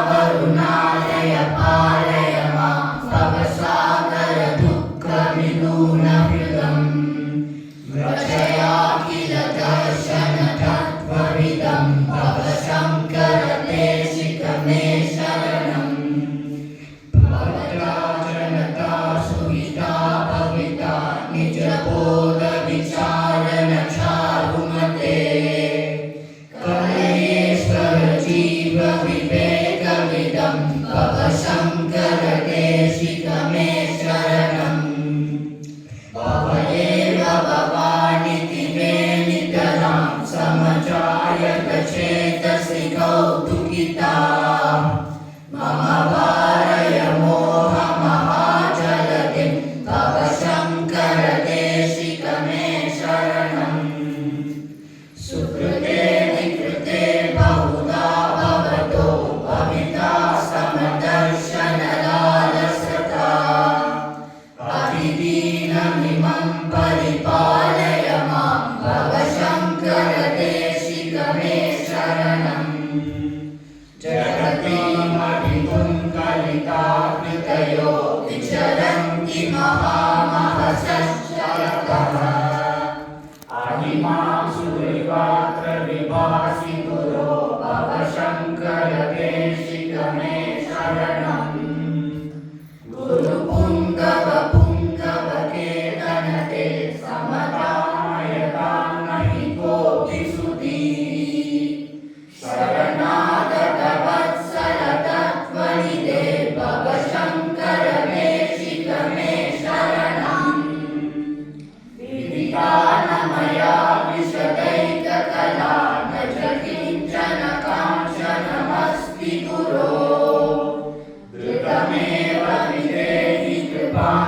करुणावरुणालय पालय मां भवसागर दुःखविदूनहृदम् रचयाखिल दर्शन तत्त्वविदं भवशङ्कर देशिकमे शरणम् भवता सुविता भविता निजबोध विचारण चारुमते कलयेश्वर जीव विवेकविदं भवशङ्कर देशिकमे शरणम् भवयेव भवानिति मे नितरां समजायत चेतसि कौतुकिता मम वारय मोहमहाजलधिं भवशङ्कर देशिकमे शरणम् सुकृते विकृते बहुधा भवतो भविता समदर्शनलालसता अतिदीनमिमं परिपालय मां भवशङ्कर देशिकमे शरणम् जगतीमभितुं कलिताकृतयो विचरन्ति महामहसश्चलतः आदिमां सुरिवात्र विभासितुरो भवशङ्कर देशिकमे शरणम् गुरुपुङ्गव पुङ्गवकेतनते समतामयतां नहि कोऽपि सुधी शरणागत वत्सल तत्त्वनिधे भवशङ्कर देशिकमे शरणम् विदिता न मया विशदैककला न च किञ्चन काञ्चनमस्ति गुरो धृतमेव विधेहि कृपां